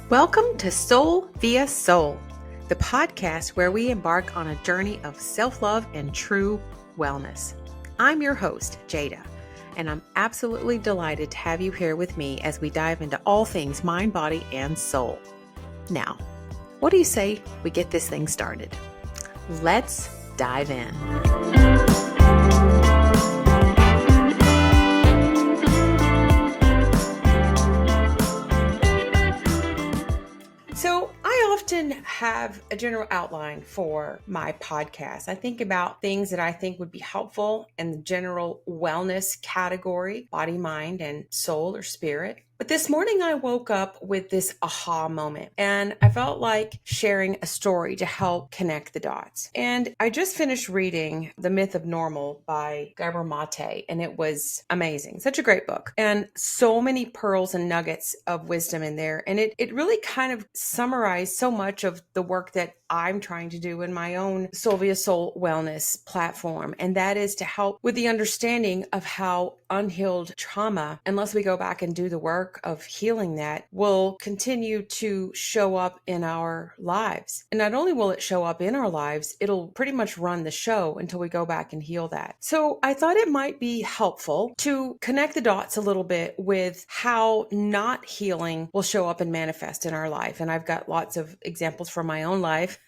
Welcome to Soul via Soul, the podcast where we embark on a journey of self-love and true wellness. I'm your host, Jada, and I'm absolutely delighted to have you here with me as we dive into all things mind, body, and soul. Now, what do you say we get this thing started? Let's dive in. So I often have a general outline for my podcast. I think about things that I think would be helpful in the general wellness category, body, mind, and soul or spirit. But this morning I woke up with this aha moment and I felt like sharing a story to help connect the dots. And I just finished reading The Myth of Normal by Gabor Mate, and it was amazing. Such a great book and so many pearls and nuggets of wisdom in there. And it really kind of summarized so much of the work that I'm trying to do in my own Soul via Soul wellness platform. And that is to help with the understanding of how unhealed trauma, unless we go back and do the work of healing that, will continue to show up in our lives. And not only will it show up in our lives, it'll pretty much run the show until we go back and heal that. So I thought it might be helpful to connect the dots a little bit with how not healing will show up and manifest in our life. And I've got lots of examples from my own life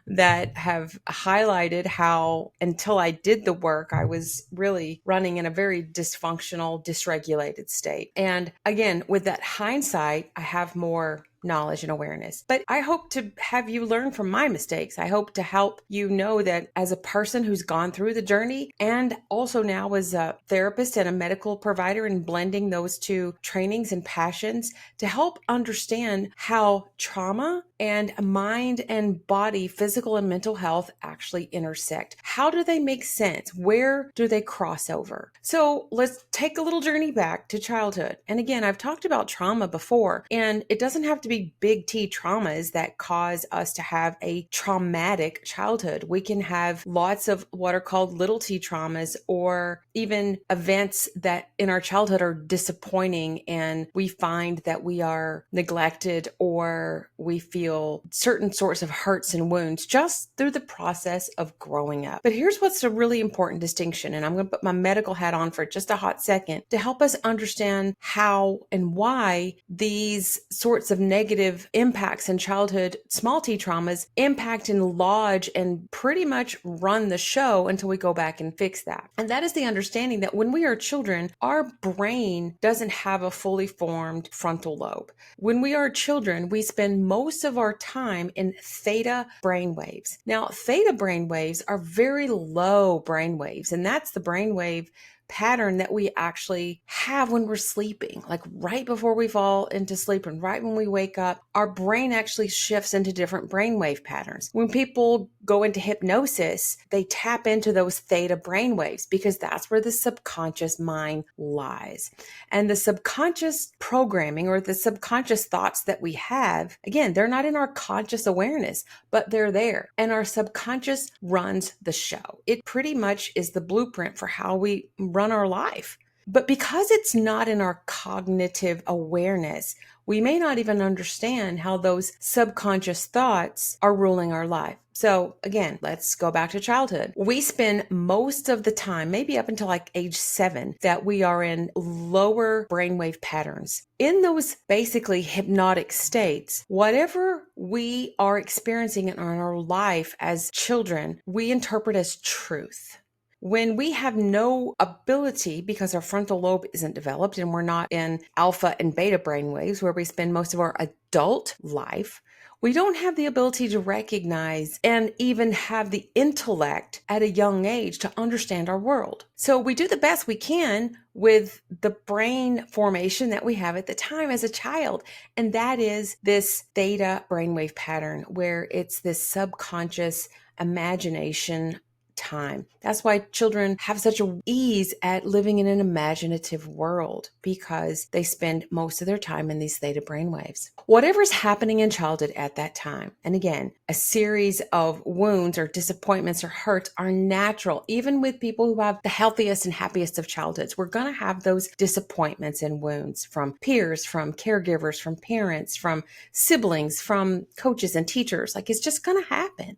that have highlighted how until I did the work, I was really running in a very dysfunctional, dysregulated state. And again, with that hindsight, I have more knowledge and awareness. But I hope to have you learn from my mistakes. I hope to help you know that as a person who's gone through the journey and also now as a therapist and a medical provider and blending those two trainings and passions to help understand how trauma and mind and body, physical and mental health actually intersect. How do they make sense? Where do they cross over? So let's take a little journey back to childhood. And again, I've talked about trauma before, and it doesn't have to be big T traumas that cause us to have a traumatic childhood. We can have lots of what are called little T traumas, or even events that in our childhood are disappointing and we find that we are neglected or we feel certain sorts of hurts and wounds just through the process of growing up. But here's what's a really important distinction, and I'm going to put my medical hat on for just a hot second to help us understand how and why these sorts of negative impacts in childhood, small T traumas, impact and lodge and pretty much run the show until we go back and fix that. And that is the understanding that when we are children, our brain doesn't have a fully formed frontal lobe. When we are children, we spend most of our time in theta brainwaves. Now, theta brainwaves are very low brainwaves, and that's the brainwave pattern that we actually have when we're sleeping, like right before we fall into sleep and right when we wake up, our brain actually shifts into different brainwave patterns. When people go into hypnosis, they tap into those theta brainwaves because that's where the subconscious mind lies. And the subconscious programming or the subconscious thoughts that we have, again, they're not in our conscious awareness, but they're there. And our subconscious runs the show. It pretty much is the blueprint for how we run our life. But because it's not in our cognitive awareness, we may not even understand how those subconscious thoughts are ruling our life. So again, let's go back to childhood. We spend most of the time, maybe up until like age 7, that we are in lower brainwave patterns. In those basically hypnotic states, whatever we are experiencing in our life as children, we interpret as truth. When we have no ability because our frontal lobe isn't developed and we're not in alpha and beta brainwaves where we spend most of our adult life, we don't have the ability to recognize and even have the intellect at a young age to understand our world. So we do the best we can with the brain formation that we have at the time as a child. And that is this theta brainwave pattern where it's this subconscious imagination time. That's why children have such a ease at living in an imaginative world, because they spend most of their time in these theta brainwaves. Whatever's happening in childhood at that time, and again, a series of wounds or disappointments or hurts are natural, even with people who have the healthiest and happiest of childhoods. We're going to have those disappointments and wounds from peers, from caregivers, from parents, from siblings, from coaches and teachers. Like, it's just going to happen.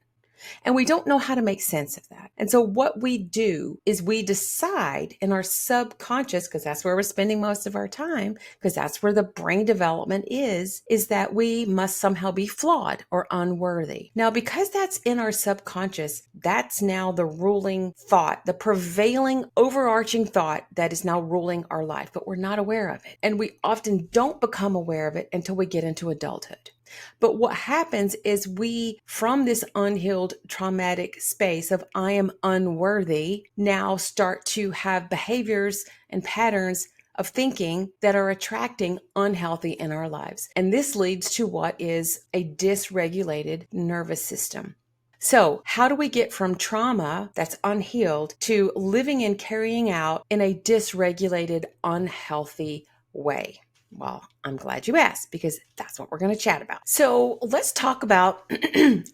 And we don't know how to make sense of that. And so what we do is we decide in our subconscious, because that's where we're spending most of our time, because that's where the brain development is that we must somehow be flawed or unworthy. Now, because that's in our subconscious, that's now the ruling thought, the prevailing overarching thought that is now ruling our life, but we're not aware of it. And we often don't become aware of it until we get into adulthood. But what happens is we, from this unhealed traumatic space of I am unworthy, now start to have behaviors and patterns of thinking that are attracting unhealthy in our lives. And this leads to what is a dysregulated nervous system. So how do we get from trauma that's unhealed to living and carrying out in a dysregulated, unhealthy way? Well, I'm glad you asked, because that's what we're going to chat about. So let's talk about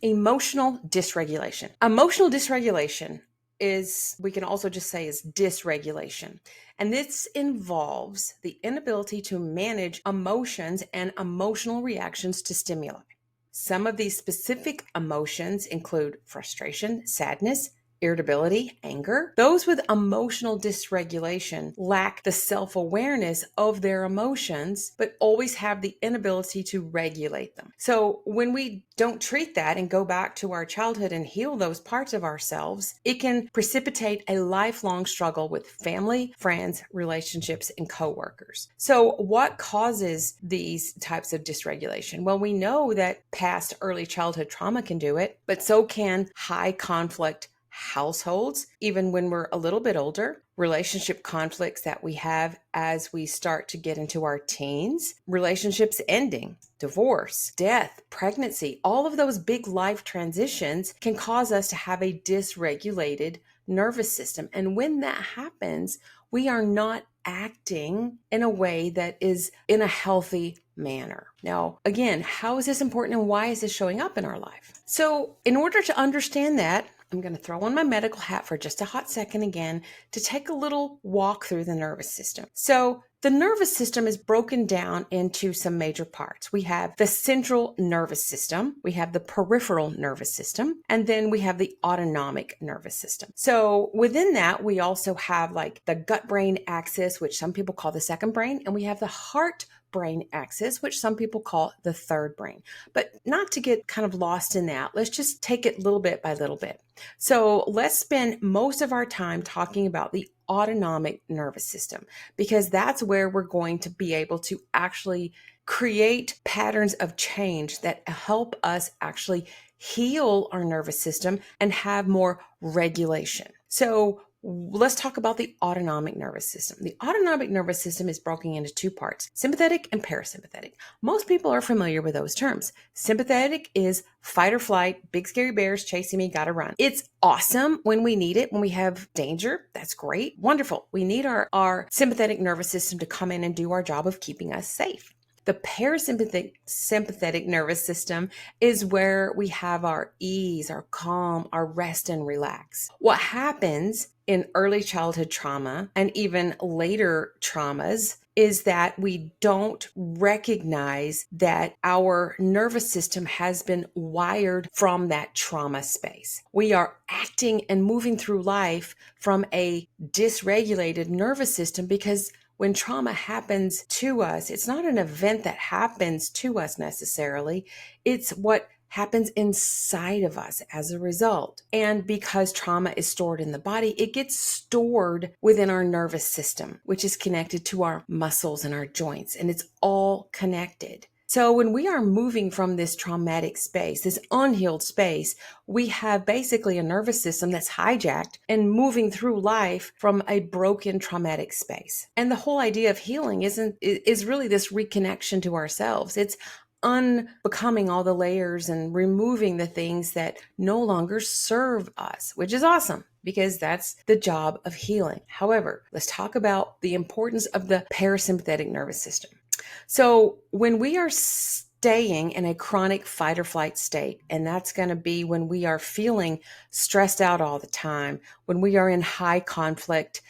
emotional dysregulation. Emotional dysregulation is, we can also just say, is dysregulation. And this involves the inability to manage emotions and emotional reactions to stimuli. Some of these specific emotions include frustration, sadness, irritability, anger. Those with emotional dysregulation lack the self-awareness of their emotions, but always have the inability to regulate them. So when we don't treat that and go back to our childhood and heal those parts of ourselves, it can precipitate a lifelong struggle with family, friends, relationships, and coworkers. So what causes these types of dysregulation? Well, we know that past early childhood trauma can do it, but so can high conflict households, even when we're a little bit older, relationship conflicts that we have as we start to get into our teens, relationships ending, divorce, death, pregnancy, all of those big life transitions can cause us to have a dysregulated nervous system. And when that happens, we are not acting in a way that is in a healthy manner. Now, again, how is this important and why is this showing up in our life? So in order to understand that, I'm going to throw on my medical hat for just a hot second again to take a little walk through the nervous system. So the nervous system is broken down into some major parts. We have the central nervous system, we have the peripheral nervous system, and then we have the autonomic nervous system. So within that, we also have like the gut-brain axis, which some people call the second brain, and we have the heart brain axis, which some people call the third brain. But not to get kind of lost in that, let's just take it little bit by little bit. So let's spend most of our time talking about the autonomic nervous system, because that's where we're going to be able to actually create patterns of change that help us actually heal our nervous system and have more regulation. So let's talk about the autonomic nervous system. The autonomic nervous system is broken into two parts, sympathetic and parasympathetic. Most people are familiar with those terms. Sympathetic is fight or flight, big scary bears chasing me, gotta run. It's awesome when we need it, when we have danger. That's great, wonderful. We need our sympathetic nervous system to come in and do our job of keeping us safe. The parasympathetic nervous system is where we have our ease, our calm, our rest and relax. What happens in early childhood trauma and even later traumas is that we don't recognize that our nervous system has been wired from that trauma space. We are acting and moving through life from a dysregulated nervous system because when trauma happens to us, it's not an event that happens to us necessarily. It's what happens inside of us as a result. And because trauma is stored in the body, it gets stored within our nervous system, which is connected to our muscles and our joints, and it's all connected. So when we are moving from this traumatic space, this unhealed space, we have basically a nervous system that's hijacked and moving through life from a broken traumatic space. And the whole idea of healing is really this reconnection to ourselves. It's unbecoming all the layers and removing the things that no longer serve us, which is awesome because that's the job of healing. However, let's talk about the importance of the parasympathetic nervous system. So when we are staying in a chronic fight or flight state, and that's going to be when we are feeling stressed out all the time, when we are in high conflict,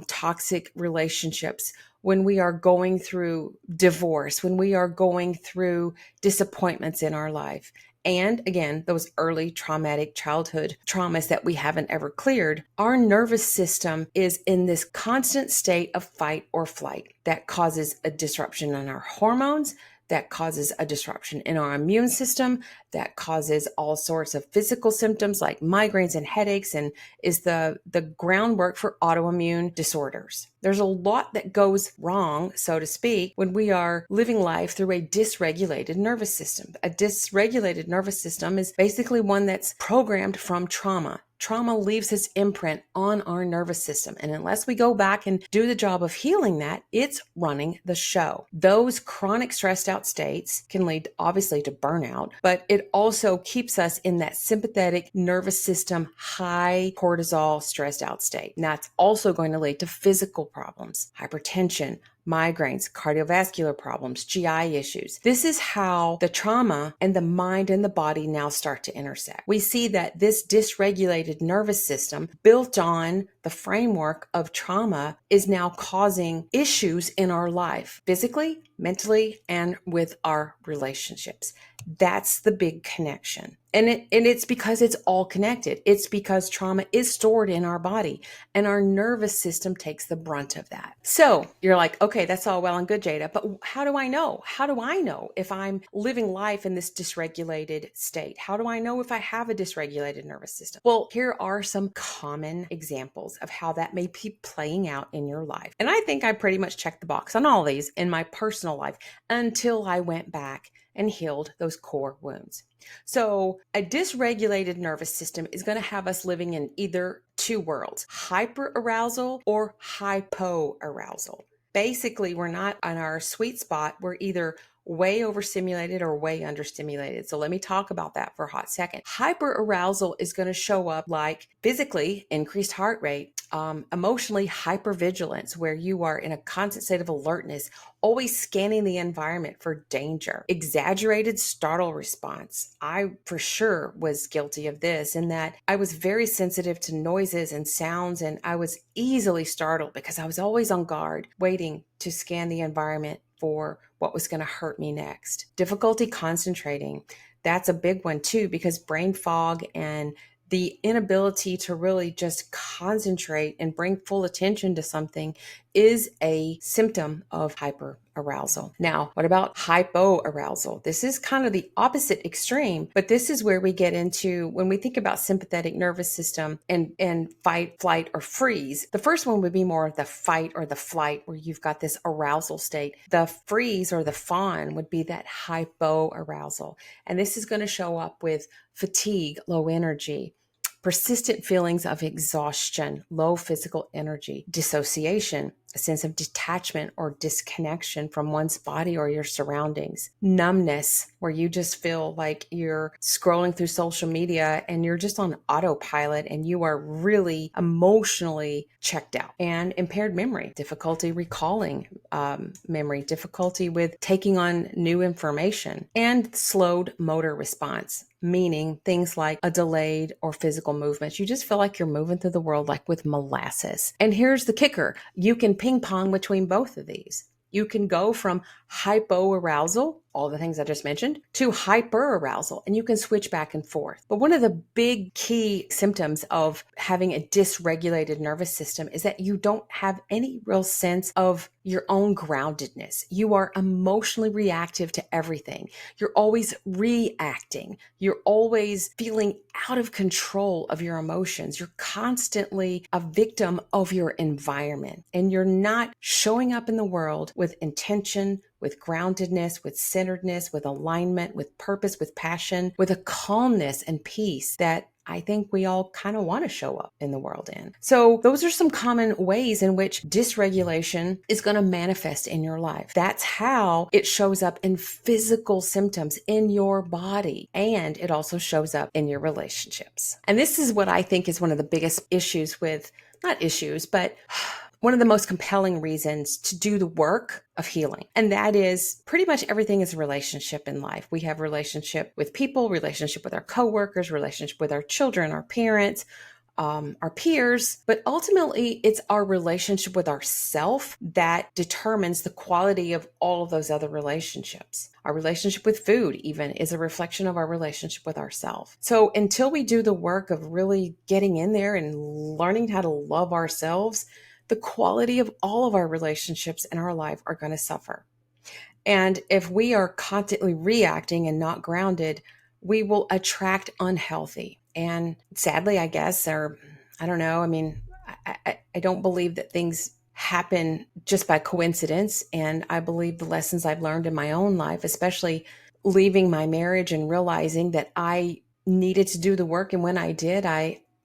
toxic relationships, when we are going through divorce, when we are going through disappointments in our life, and again, those early traumatic childhood traumas that we haven't ever cleared, our nervous system is in this constant state of fight or flight that causes a disruption in our hormones, that causes a disruption in our immune system, that causes all sorts of physical symptoms like migraines and headaches, and is the groundwork for autoimmune disorders. There's a lot that goes wrong, so to speak, when we are living life through a dysregulated nervous system. A dysregulated nervous system is basically one that's programmed from trauma. Trauma leaves its imprint on our nervous system. And unless we go back and do the job of healing that, it's running the show. Those chronic stressed out states can lead obviously to burnout, but it also keeps us in that sympathetic nervous system, high cortisol stressed out state. And that's also going to lead to physical problems, hypertension, migraines, cardiovascular problems, GI issues. This is how the trauma and the mind and the body now start to intersect. We see that this dysregulated nervous system built on the framework of trauma is now causing issues in our life, physically, mentally, and with our relationships. That's the big connection. And it's because it's all connected. It's because trauma is stored in our body and our nervous system takes the brunt of that. So you're like, okay, that's all well and good, Jada, but how do I know? How do I know if I'm living life in this dysregulated state? How do I know if I have a dysregulated nervous system? Well, here are some common examples of how that may be playing out in your life. And I think I pretty much checked the box on all these in my personal life until I went back and healed those core wounds. So a dysregulated nervous system is going to have us living in either two worlds, hyperarousal or hypoarousal. Basically, we're not on our sweet spot. We're either way overstimulated or way understimulated. So let me talk about that for a hot second. Hyperarousal is going to show up like physically increased heart rate, emotionally hypervigilance, where you are in a constant state of alertness, always scanning the environment for danger, exaggerated startle response. I for sure was guilty of this in that I was very sensitive to noises and sounds, and I was easily startled because I was always on guard, waiting to scan the environment for what was going to hurt me next. Difficulty concentrating. That's a big one too, because brain fog and the inability to really just concentrate and bring full attention to something is a symptom of hyperarousal. Now, what about hypoarousal? This is kind of the opposite extreme, but this is where we get into when we think about sympathetic nervous system and fight, flight, or freeze. The first one would be more of the fight or the flight, where you've got this arousal state. The freeze or the fawn would be that hypoarousal. And this is going to show up with fatigue, low energy, persistent feelings of exhaustion, low physical energy, dissociation, a sense of detachment or disconnection from one's body or your surroundings, numbness, where you just feel like you're scrolling through social media and you're just on autopilot and you are really emotionally checked out, and impaired memory, difficulty recalling memory, difficulty with taking on new information, and slowed motor response, meaning things like a delayed or physical movement. You just feel like you're moving through the world like with molasses. And here's the kicker. You can ping pong between both of these. You can go from hypoarousal, all the things I just mentioned, to hyperarousal, and you can switch back and forth. But one of the big key symptoms of having a dysregulated nervous system is that you don't have any real sense of your own groundedness. You are emotionally reactive to everything. You're always reacting. You're always feeling out of control of your emotions. You're constantly a victim of your environment, and you're not showing up in the world with intention, with groundedness, with centeredness, with alignment, with purpose, with passion, with a calmness and peace that I think we all kind of want to show up in the world in. So those are some common ways in which dysregulation is going to manifest in your life. That's how it shows up in physical symptoms in your body. And it also shows up in your relationships. And this is what I think is one of the biggest issues with, not issues, but one of the most compelling reasons to do the work of healing. And that is pretty much everything is a relationship in life. We have relationship with people, relationship with our coworkers, relationship with our children, our parents, our peers, but ultimately it's our relationship with ourself that determines the quality of all of those other relationships. Our relationship with food even is a reflection of our relationship with ourselves. So until we do the work of really getting in there and learning how to love ourselves, the quality of all of our relationships in our life are going to suffer. And if we are constantly reacting and not grounded, we will attract unhealthy. And sadly, I guess, or I don't know, I mean, I don't believe that things happen just by coincidence. And I believe the lessons I've learned in my own life, especially leaving my marriage and realizing that I needed to do the work. And when I did,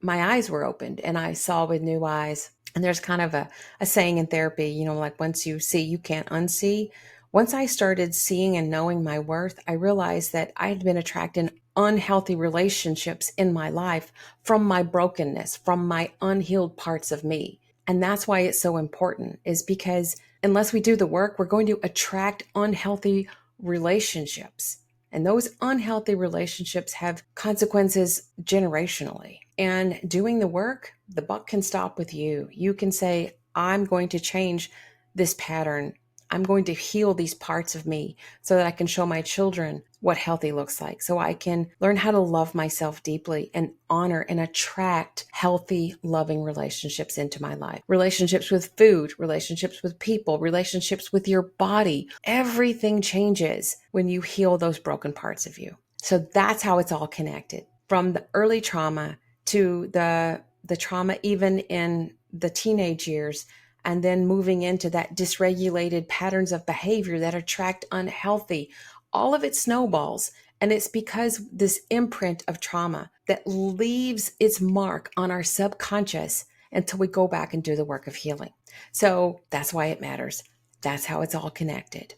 my eyes were opened and I saw with new eyes. And there's kind of a saying in therapy, like once you see, you can't unsee. Once I started seeing and knowing my worth, I realized that I had been attracting unhealthy relationships in my life from my brokenness, from my unhealed parts of me. And that's why it's so important, is because unless we do the work, we're going to attract unhealthy relationships. And those unhealthy relationships have consequences generationally. And doing the work, the buck can stop with you. You can say, I'm going to change this pattern. I'm going to heal these parts of me so that I can show my children what healthy looks like. So I can learn how to love myself deeply and honor and attract healthy, loving relationships into my life. Relationships with food, relationships with people, relationships with your body. Everything changes when you heal those broken parts of you. So that's how it's all connected. From the early trauma to the trauma even in the teenage years, and then moving into that dysregulated patterns of behavior that attract unhealthy, all of it snowballs. And it's because this imprint of trauma that leaves its mark on our subconscious until we go back and do the work of healing. So that's why it matters. That's how it's all connected.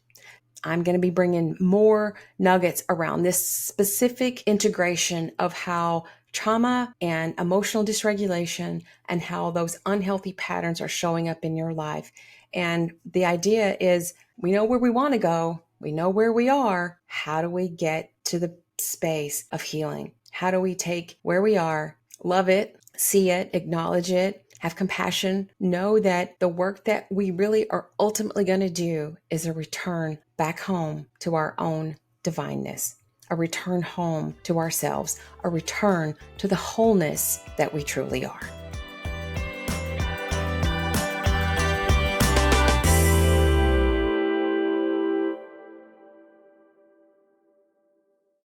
I'm going to be bringing more nuggets around this specific integration of how trauma and emotional dysregulation and how those unhealthy patterns are showing up in your life. And the idea is we know where we want to go. We know where we are. How do we get to the space of healing? How do we take where we are, love it, see it, acknowledge it, have compassion, know that the work that we really are ultimately going to do is a return back home to our own divineness, a return home to ourselves, a return to the wholeness that we truly are.